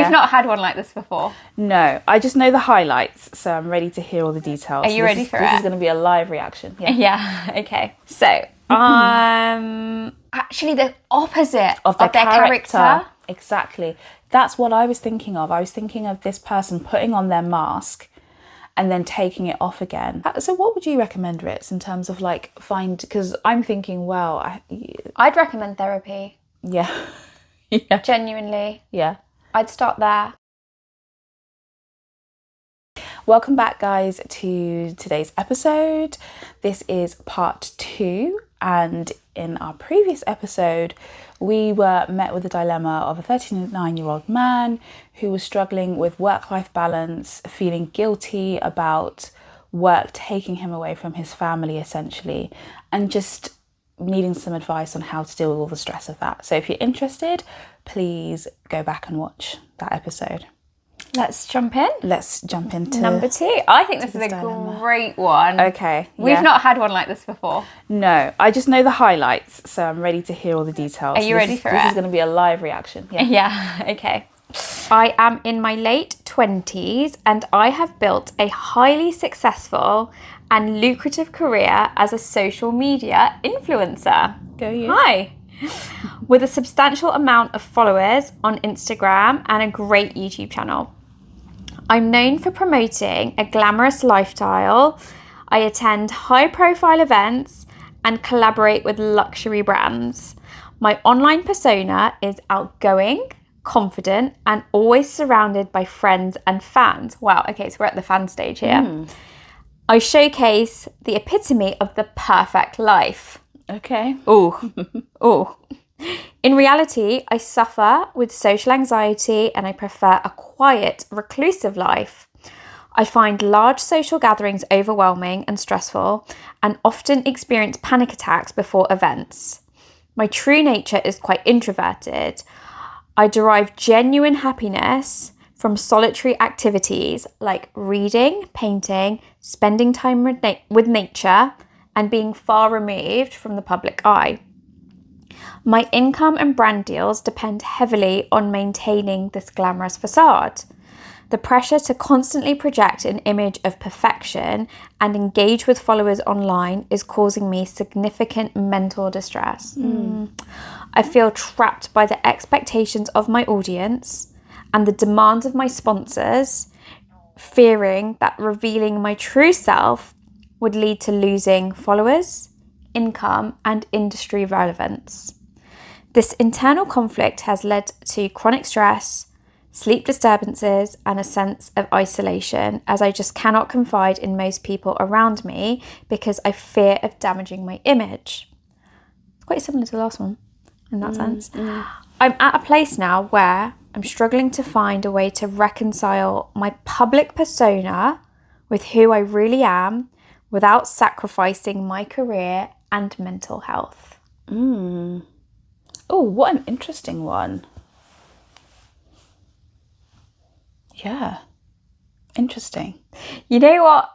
We've not had one like this before. No, I just know the highlights, so I'm ready to hear all the details. Are you ready for it? This is going to be a live reaction. Yeah, okay. So, actually the opposite of their character. Exactly. That's what I was thinking of. I was thinking of this person putting on their mask and then taking it off again. So what would you recommend, Ritz, in terms of like because I'm thinking, well, I'd recommend therapy. Yeah. Yeah. Genuinely. Yeah. I'd start there. Welcome back, guys, to today's episode. This is part 2, and in our previous episode, we were met with the dilemma of a 39-year-old man who was struggling with work-life balance, feeling guilty about work taking him away from his family, essentially, and just needing some advice on how to deal with all the stress of that. So if you're interested, please go back and watch that episode. Let's jump in. Let's jump into number 2. I think this is a dilemma. great one. Okay. We've not had one like this before. No, I just know the highlights, so I'm ready to hear all the details. Are you ready for it? This is going to be a live reaction. Yeah, okay. I am in my late 20s and I have built a highly successful and lucrative career as a social media influencer. Go you. Hi. With a substantial amount of followers on Instagram and a great YouTube channel. I'm known for promoting a glamorous lifestyle. I attend high-profile events and collaborate with luxury brands. My online persona is outgoing, confident, and always surrounded by friends and fans. Wow, okay, so we're at the fan stage here. I showcase the epitome of the perfect life. Okay. Ooh. In reality, I suffer with social anxiety and I prefer a quiet, reclusive life. I find large social gatherings overwhelming and stressful and often experience panic attacks before events. My true nature is quite introverted. I derive genuine happiness from solitary activities like reading, painting, spending time with nature, and being far removed from the public eye. My income and brand deals depend heavily on maintaining this glamorous facade. The pressure to constantly project an image of perfection and engage with followers online is causing me significant mental distress. I feel trapped by the expectations of my audience and the demands of my sponsors, fearing that revealing my true self would lead to losing followers, income, and industry relevance. This internal conflict has led to chronic stress, sleep disturbances, and a sense of isolation, as I just cannot confide in most people around me because I fear of damaging my image. It's quite similar to the last one in that sense. I'm at a place now where I'm struggling to find a way to reconcile my public persona with who I really am without sacrificing my career and mental health. Oh, what an interesting one. Yeah. Interesting. You know what?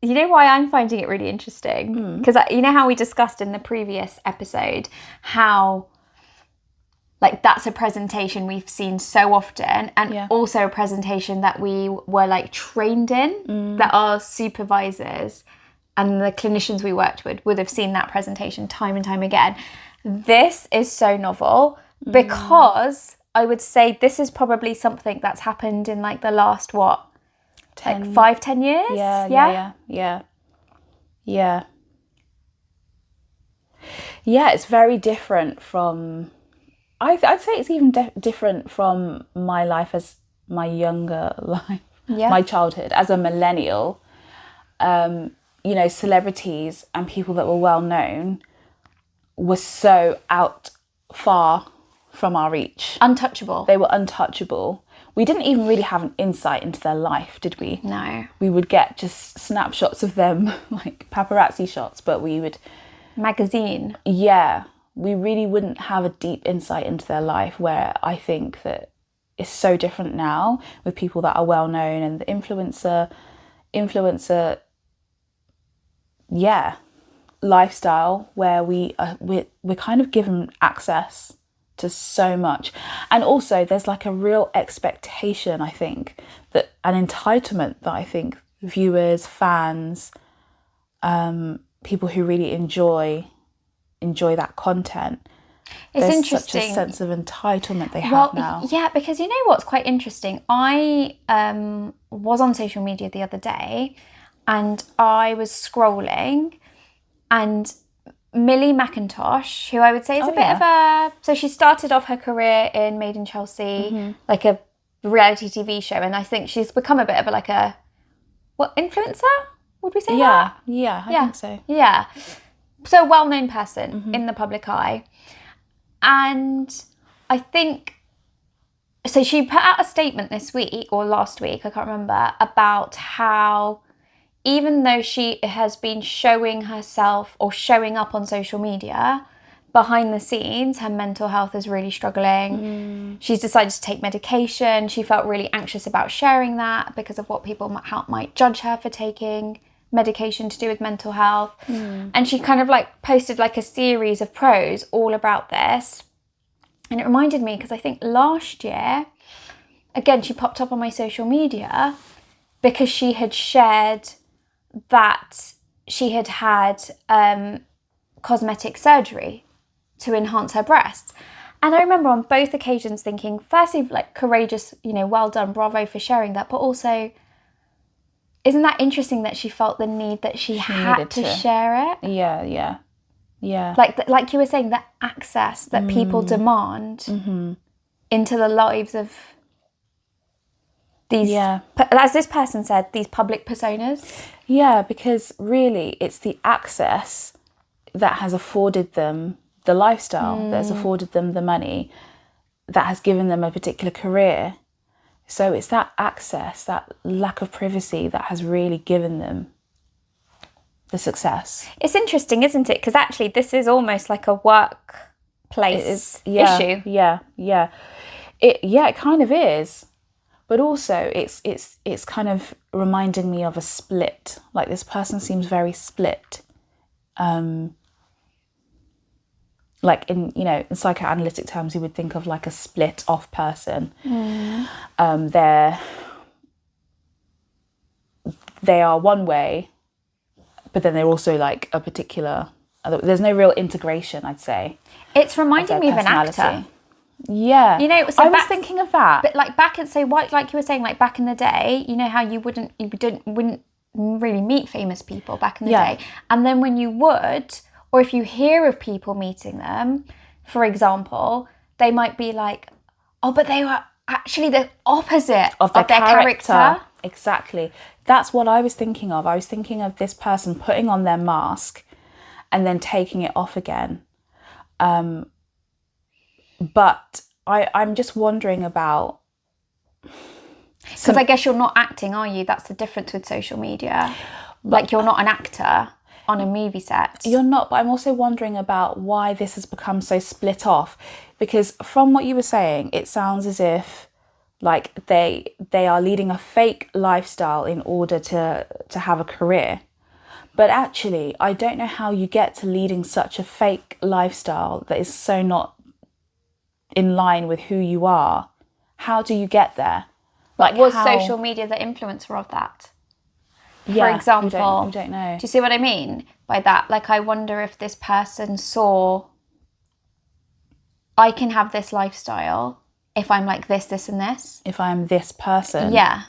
You know why I'm finding it really interesting? Because you know how we discussed in the previous episode how like that's a presentation we've seen so often, and also a presentation that we were like trained in, that our supervisors and the clinicians we worked with would have seen that presentation time and time again. This is so novel because I would say this is probably something that's happened in like the last, like 5-10 years? Yeah, it's very different from, I'd say it's even different from my life as my younger life, my childhood as a millennial. You know, celebrities and people that were well known were so far from our reach. Untouchable. They were untouchable. We didn't even really have an insight into their life, did we? No. We would get just snapshots of them, like paparazzi shots, but we would... Magazine. Yeah. We really wouldn't have a deep insight into their life, where I think that it's so different now with people that are well known and the influencer lifestyle, where we're kind of given access to so much. And also there's like a real expectation, I think, that an entitlement that I think viewers, fans, people who really enjoy that content, It's there's interesting. such a sense of entitlement they have now. Yeah, because you know what's quite interesting? I was on social media the other day and I was scrolling, and Millie Mackintosh, who I would say is a bit of a... So she started off her career in Made in Chelsea, like a reality TV show, and I think she's become a bit of a influencer? Would we say that? Yeah, I think so. Yeah. So a well-known person in the public eye. And I think... So she put out a statement this week, or last week, I can't remember, about how even though she has been showing herself or showing up on social media, behind the scenes, her mental health is really struggling. She's decided to take medication. She felt really anxious about sharing that because of what people might judge her for taking medication to do with mental health. And she kind of like posted like a series of posts all about this. And it reminded me, because I think last year, again, she popped up on my social media because she had shared that she had cosmetic surgery to enhance her breasts. And I remember on both occasions thinking, firstly, like, courageous, well done, bravo for sharing that. But also, isn't that interesting that she felt the need that she had to share it? Yeah. Like you were saying, the access that people demand into the lives of these, as this person said, these public personas. Yeah, because really it's the access that has afforded them the lifestyle, that has afforded them the money, that has given them a particular career. So it's that access, that lack of privacy, that has really given them the success. It's interesting, isn't it? Because actually this is almost like a workplace issue. Yeah. It kind of is. But also it's kind of reminding me of a split. Like, this person seems very split. Like in psychoanalytic terms, you would think of like a split off person. They are one way, but then they're also like a particular... There's no real integration, I'd say. It's reminding me of an actor. Yeah. So I was thinking of that. But like back in, like you were saying, like back in the day, you know how you wouldn't really meet famous people back in the day. And then when you would, or if you hear of people meeting them, for example, they might be like, oh, but they were actually the opposite of their character. Exactly. That's what I was thinking of. I was thinking of this person putting on their mask and then taking it off again. But I'm just wondering about... Because I guess you're not acting, are you? That's the difference with social media. Like, you're not an actor on a movie set. You're not, but I'm also wondering about why this has become so split off. Because from what you were saying, it sounds as if like they are leading a fake lifestyle in order to have a career. But actually, I don't know how you get to leading such a fake lifestyle that is so not in line with who you are. How do you get there? Like, was social media the influencer of that? For example, we don't know. Do you see what I mean by that? Like, I wonder if this person saw, I can have this lifestyle if I'm like this, and this. If I'm this person. Yeah.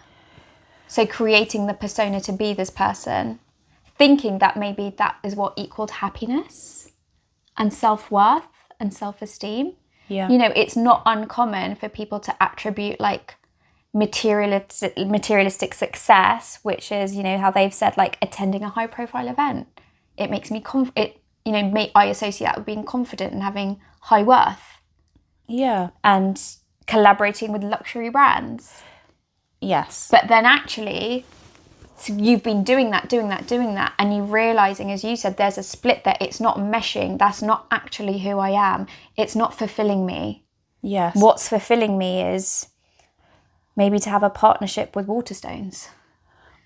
So creating the persona to be this person, thinking that maybe that is what equaled happiness and self-worth and self-esteem. Yeah. It's not uncommon for people to attribute like materialistic success, which is, how they've said, like, attending a high profile event. It makes me I associate that with being confident and having high worth. Yeah. And collaborating with luxury brands. Yes. But then actually, you've been doing that, and you're realising, as you said, there's a split there. It's not meshing. That's not actually who I am. It's not fulfilling me. Yes. What's fulfilling me is maybe to have a partnership with Waterstones.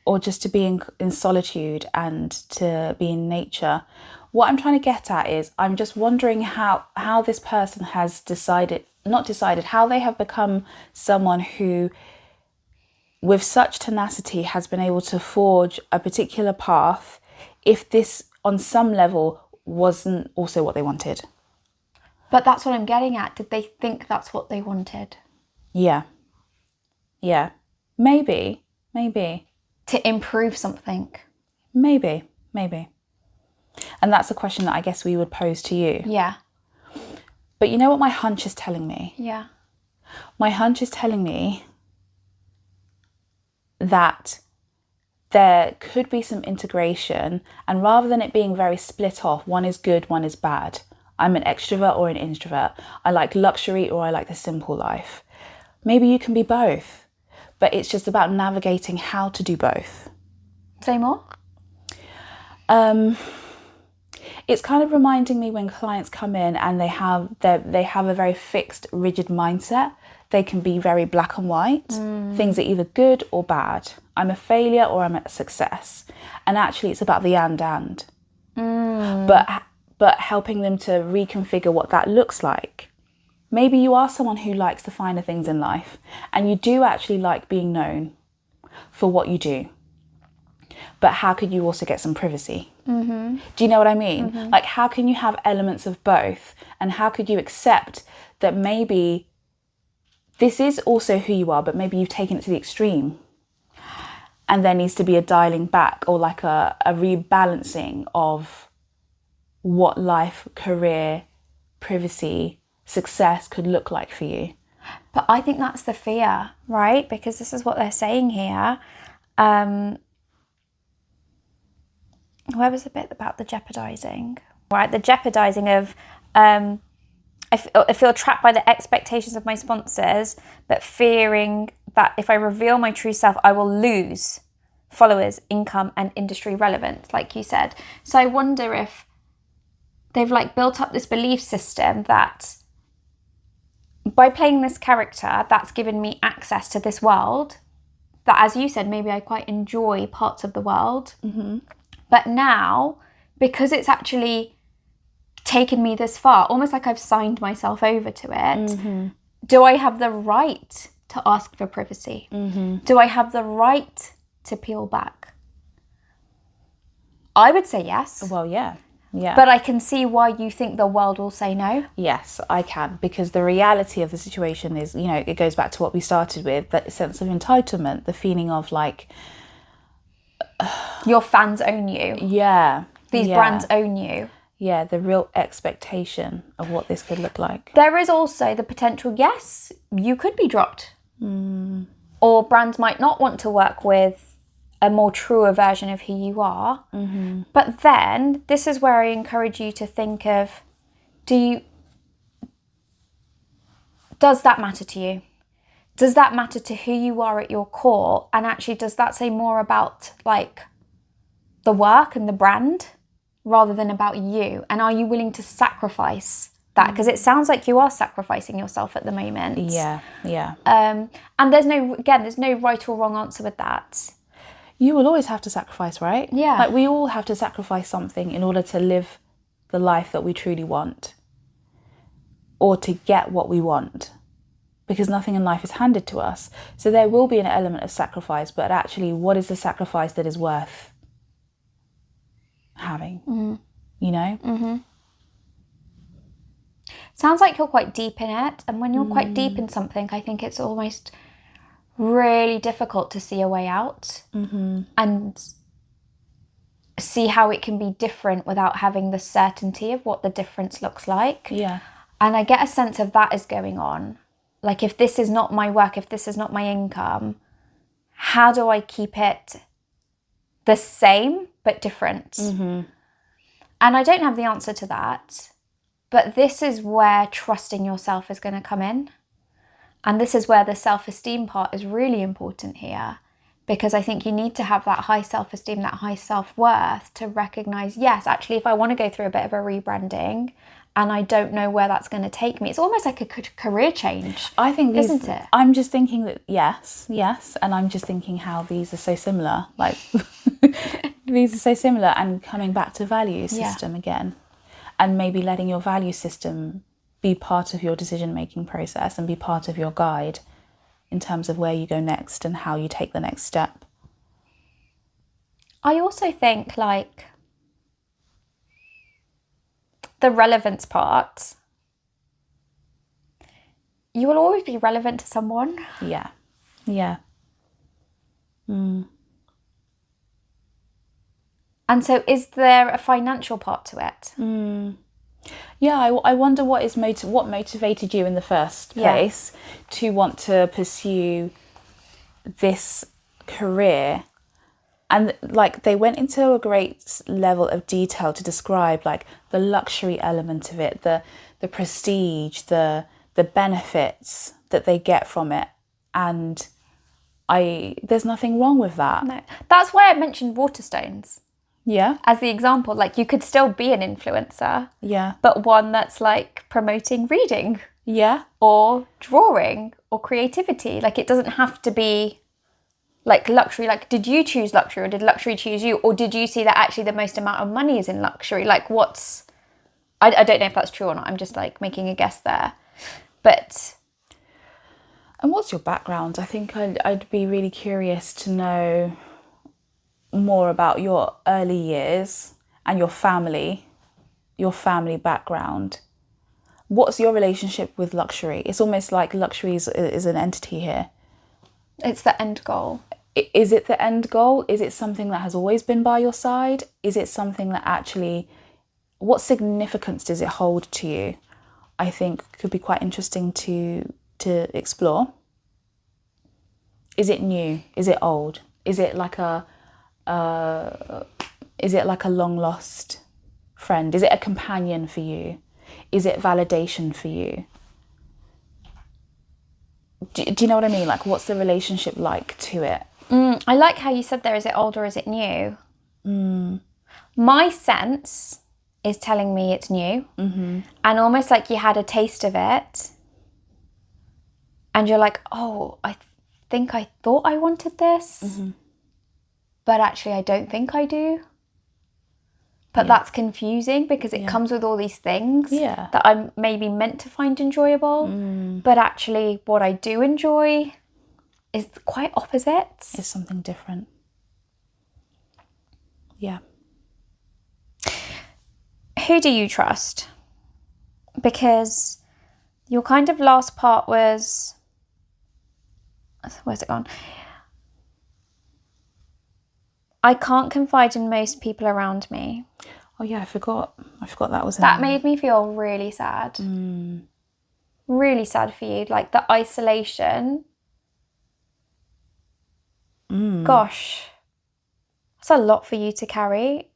Or just to be in solitude and to be in nature. what I'm trying to get at is I'm just wondering how this person has how they have become someone who, with such tenacity, has been able to forge a particular path, if this on some level wasn't also what they wanted. But that's what I'm getting at. Did they think that's what they wanted? Yeah. Maybe. To improve something. Maybe. And that's a question that I guess we would pose to you. Yeah. But you know what my hunch is telling me? Yeah. My hunch is telling me that there could be some integration, and rather than it being very split off, one is good, one is bad. I'm an extrovert or an introvert. I like luxury or I like the simple life. Maybe you can be both, but it's just about navigating how to do both. Say more? It's kind of reminding me when clients come in and they have a very fixed, rigid mindset. They can be very black and white. Things are either good or bad. I'm a failure or I'm a success. And actually it's about the and. But helping them to reconfigure what that looks like. Maybe you are someone who likes the finer things in life, and you do actually like being known for what you do. But how could you also get some privacy? Mm-hmm. Do you know what I mean? Mm-hmm. Like, how can you have elements of both? And how could you accept that maybe this is also who you are, but maybe you've taken it to the extreme? And there needs to be a dialing back, or like a rebalancing of what life, career, privacy, success could look like for you. But I think that's the fear, right? Because this is what they're saying here. Where was the bit about the jeopardizing? Right, the jeopardizing of, I feel trapped by the expectations of my sponsors, but fearing that if I reveal my true self, I will lose followers, income, and industry relevance, like you said. So I wonder if they've like built up this belief system that by playing this character, that's given me access to this world, that, as you said, maybe I quite enjoy parts of the world. Mm-hmm. But now, because it's actually taken me this far, almost like I've signed myself over to it, mm-hmm. do I have the right to ask for privacy? Mm-hmm. Do I have the right to peel back? I would say yes. Well, yeah. But I can see why you think the world will say no. Yes, I can, because the reality of the situation is, you know, it goes back to what we started with, that sense of entitlement, the feeling of like... your fans own you. Yeah. These brands own you. Yeah, the real expectation of what this could look like. There is also the potential, yes, you could be dropped. Mm. Or brands might not want to work with a more truer version of who you are. Mm-hmm. But then, this is where I encourage you to think of, does that matter to you? Does that matter to who you are at your core? And actually, does that say more about like the work and the brand rather than about you? And are you willing to sacrifice that? Because it sounds like you are sacrificing yourself at the moment. Yeah. And there's no right or wrong answer with that. You will always have to sacrifice, right? Yeah. Like, we all have to sacrifice something in order to live the life that we truly want, or to get what we want, because nothing in life is handed to us. So there will be an element of sacrifice, but actually, what is the sacrifice that is worth having? Mm-hmm. You know? Mm-hmm. Sounds like you're quite deep in it. And when you're quite deep in something, I think it's almost really difficult to see a way out, mm-hmm. and see how it can be different without having the certainty of what the difference looks like. Yeah. And I get a sense of that is going on. Like, if this is not my work, if this is not my income, how do I keep it the same but different? Mm-hmm. And I don't have the answer to that. But this is where trusting yourself is going to come in. And this is where the self-esteem part is really important here. Because I think you need to have that high self-esteem, that high self-worth to recognise, yes, actually, if I want to go through a bit of a rebranding and I don't know where that's going to take me, it's almost like a career change. I think isn't it? I'm just thinking that yes. And I'm just thinking how these are so similar. Like, These are so similar, and coming back to value system again, and maybe letting your value system be part of your decision-making process and be part of your guide in terms of where you go next and how you take the next step. I also think like the relevance part, you will always be relevant to someone. Yeah. Yeah. And so is there a financial part to it? Yeah, I wonder what motivated you in the first place to want to pursue this career. And like they went into a great level of detail to describe like the luxury element of it, the prestige, the benefits that they get from it. And there's nothing wrong with that. No. That's why I mentioned Waterstones. Yeah. As the example, like you could still be an influencer. Yeah. But one that's like promoting reading. Yeah. Or drawing or creativity. Like it doesn't have to be like luxury. Like did you choose luxury or did luxury choose you? Or did you see that actually the most amount of money is in luxury? Like I don't know if that's true or not. I'm just like making a guess there. But... And what's your background? I think I'd be really curious to know more about your early years and your family background. What's your relationship with luxury? It's almost like luxury is an entity here. It's the end goal. Is it the end goal? Is it something that has always been by your side? Is it something that actually, what significance does it hold to you? I think could be quite interesting to explore. Is it new? Is it old? Is it like a long lost friend? Is it a companion for you? Is it validation for you? Do you know what I mean? Like, what's the relationship like to it? I like how you said there, is it old or is it new? My sense is telling me it's new. And almost like you had a taste of it. And you're like, oh, I think I thought I wanted this. But actually I don't think I do. But that's confusing because it comes with all these things that I'm maybe meant to find enjoyable. But actually what I do enjoy is quite opposite. It's something different. Yeah. Who do you trust? Because your kind of last part was... Where's it gone? I can't confide in most people around me. Oh yeah, I forgot that was in That there. made me feel really sad. Really sad for you. Like the isolation. Gosh. That's a lot for you to carry.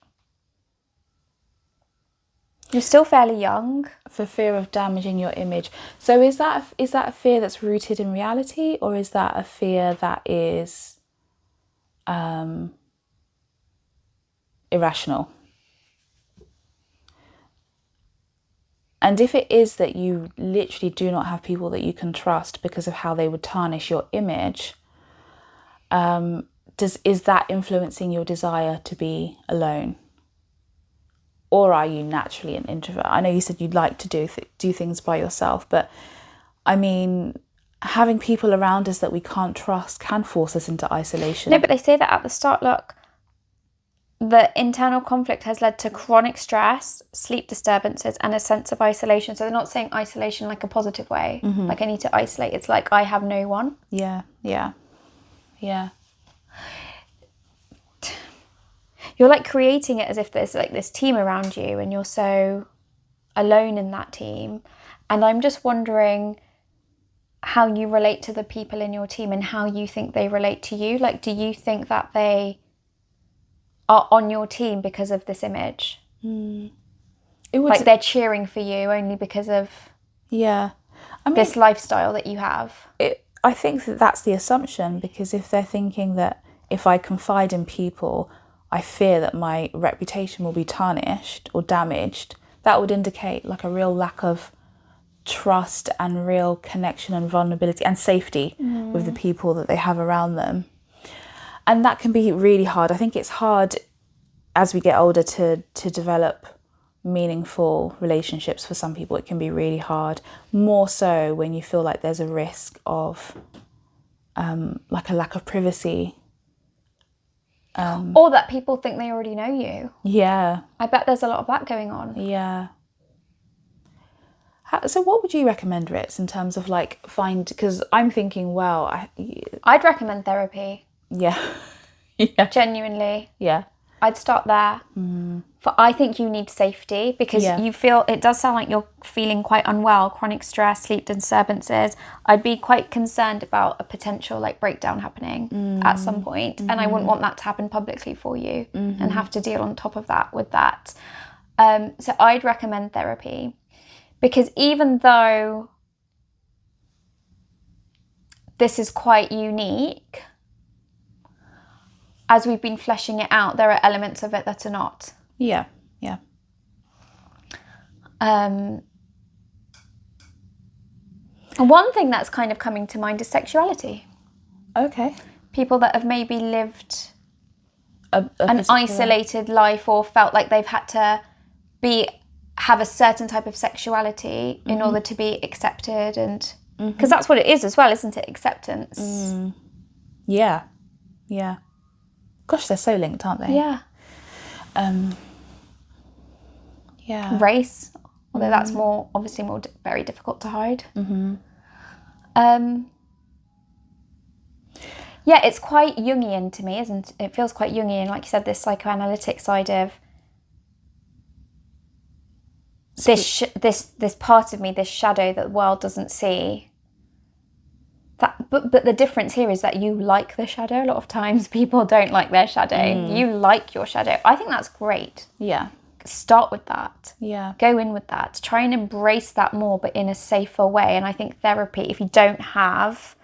You're still fairly young. For fear of damaging your image. So is that a fear that's rooted in reality, or is that a fear that is irrational? And if it is that you literally do not have people that you can trust because of how they would tarnish your image, is that influencing your desire to be alone? Or are you naturally an introvert? I know you said you'd like to do things by yourself, but I mean, having people around us that we can't trust can force us into isolation. No, but they say that at the start, look, the internal conflict has led to chronic stress, sleep disturbances, and a sense of isolation. So they're not saying isolation like a positive way, like I need to isolate. It's like I have no one. Yeah. You're like creating it as if there's like this team around you and you're so alone in that team. And I'm just wondering how you relate to the people in your team and how you think they relate to you. Like, do you think that they are on your team because of this image? Like they're cheering for you only because of this lifestyle that you have? I think that's the assumption, because if they're thinking that if I confide in people, I fear that my reputation will be tarnished or damaged, that would indicate like a real lack of trust and real connection and vulnerability and safety with the people that they have around them. And that can be really hard. I think it's hard as we get older to develop meaningful relationships, for some people it can be really hard, more so when you feel like there's a risk of like a lack of privacy. Or that people think they already know you. Yeah. I bet there's a lot of that going on. Yeah. So what would you recommend, Ritz, in terms of like because I'm thinking, well, I'd recommend therapy. Yeah. Yeah. Genuinely. Yeah. I'd start there. For I think you need safety, because you feel, it does sound like you're feeling quite unwell, chronic stress, sleep disturbances. I'd be quite concerned about a potential like breakdown happening at some point, and I wouldn't want that to happen publicly for you and have to deal on top of that with that. So I'd recommend therapy, because even though this is quite unique, as we've been fleshing it out, there are elements of it that are not. Yeah. Yeah. And one thing that's kind of coming to mind is sexuality. Okay. People that have maybe lived an isolated life, or felt like they've had to have a certain type of sexuality in order to be accepted, and because that's what it is as well, isn't it? Acceptance. Yeah. Yeah. Gosh, they're so linked, aren't they? Yeah. Yeah. Race, although that's obviously very difficult to hide. Yeah, it's quite Jungian to me, isn't it? It feels quite Jungian, like you said, this psychoanalytic side of this part of me, this shadow that the world doesn't see. But the difference here is that you like the shadow. A lot of times people don't like their shadow. You like your shadow. I think that's great. Yeah. Start with that. Yeah. Go in with that. Try and embrace that more, but in a safer way. And I think therapy, if you don't have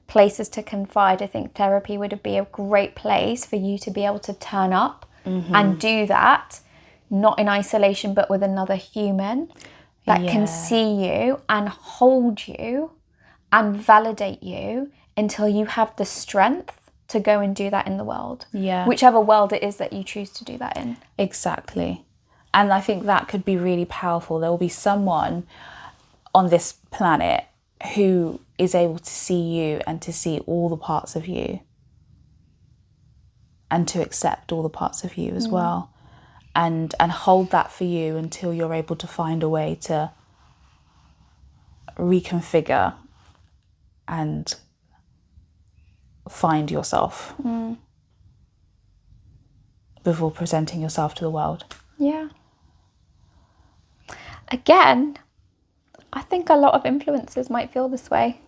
places to confide, I think therapy would be a great place for you to be able to turn up and do that, not in isolation, but with another human that can see you and hold you and validate you until you have the strength to go and do that in the world. Yeah. Whichever world it is that you choose to do that in. Exactly. And I think that could be really powerful. There will be someone on this planet who is able to see you and to see all the parts of you and to accept all the parts of you as well, and hold that for you until you're able to find a way to reconfigure and find yourself before presenting yourself to the world. Yeah. Again, I think a lot of influencers might feel this way.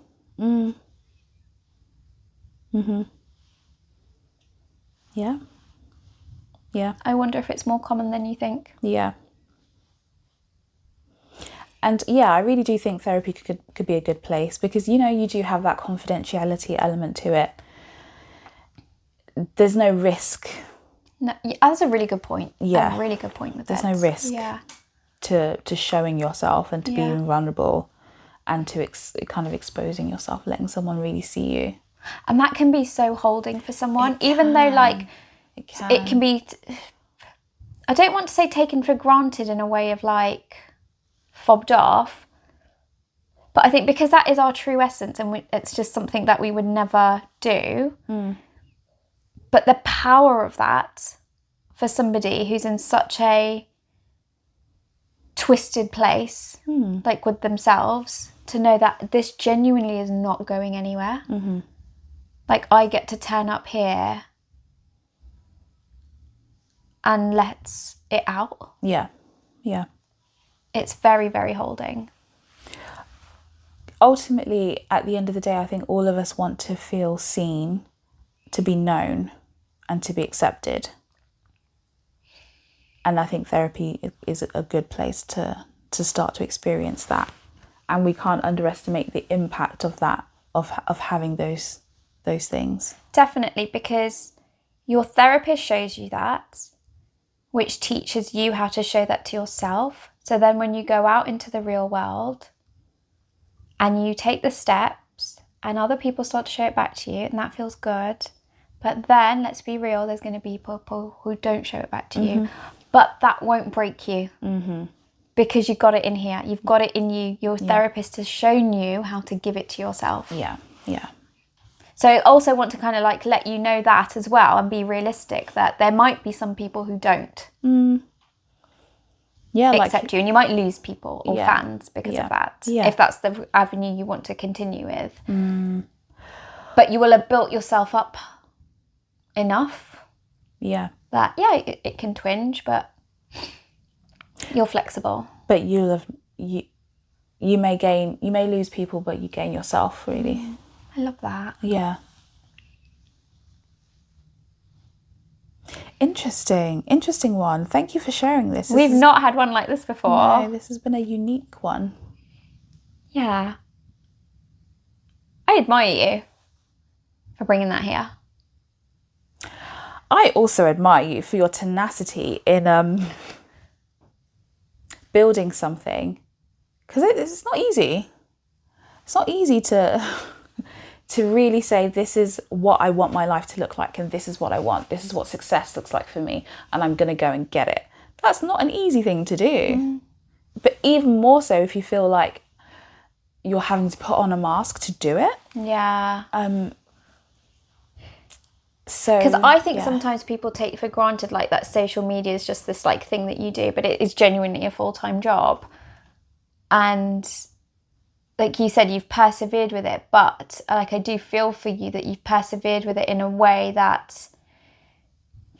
Yeah. Yeah. I wonder if it's more common than you think. Yeah. And yeah, I really do think therapy could be a good place, because, you know, you do have that confidentiality element to it. There's no risk. No, that's a really good point. Yeah. A really good point with that. There's no risk to showing yourself and to being vulnerable and to kind of exposing yourself, letting someone really see you. And that can be so holding for someone, even though like it can be, I don't want to say taken for granted in a way of like fobbed off, but I think because that is our true essence and it's just something that we would never do. But the power of that for somebody who's in such a twisted place, like with themselves, to know that this genuinely is not going anywhere. Like, I get to turn up here and let it out. Yeah. Yeah. It's very, very holding. Ultimately, at the end of the day, I think all of us want to feel seen, to be known, and to be accepted. And I think therapy is a good place to start to experience that. And we can't underestimate the impact of that, of having those things. Definitely, because your therapist shows you that, which teaches you how to show that to yourself. So then when you go out into the real world and you take the steps and other people start to show it back to you, and that feels good, But then, let's be real, there's going to be people who don't show it back to you. But that won't break you. Because you've got it in here. You've got it in you. Your therapist has shown you how to give it to yourself. Yeah, yeah. So I also want to kind of like let you know that as well, and be realistic that there might be some people who don't accept you, and you might lose people or fans because of that, if that's the avenue you want to continue with. But you will have built yourself up enough that it can twinge, but you're flexible. But you may lose people, but you gain yourself, really. I love that. Yeah. Interesting one. Thank you for sharing this. We've not had one like this before. No, this has been a unique one. Yeah. I admire you for bringing that here. I also admire you for your tenacity in building something, because it's not easy. It's not easy to really say, this is what I want my life to look like, and this is what I want. This is what success looks like for me, and I'm going to go and get it. That's not an easy thing to do. But even more so if you feel like you're having to put on a mask to do it. Yeah. So, because I think sometimes people take for granted like that social media is just this like thing that you do, but it is genuinely a full-time job. And like you said, you've persevered with it, but like I do feel for you that you've persevered with it in a way that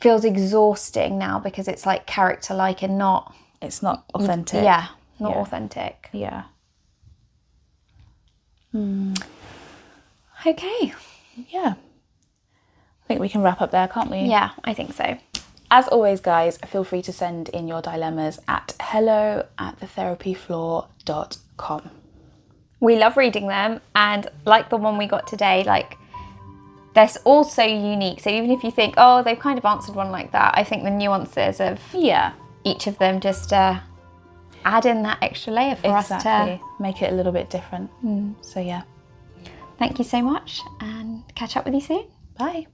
feels exhausting now, because it's like character-like and not... It's not authentic. Yeah, not authentic. Yeah. Okay. Yeah. I think we can wrap up there, can't we? Yeah, I think so. As always, guys, feel free to send in your dilemmas at hello@thetherapyfloor.com. We love reading them, and like the one we got today, like they're all so unique. So even if you think, oh, they've kind of answered one like that, I think the nuances of each of them just add in that extra layer for us to make it a little bit different. So yeah. Thank you so much, and catch up with you soon. Bye.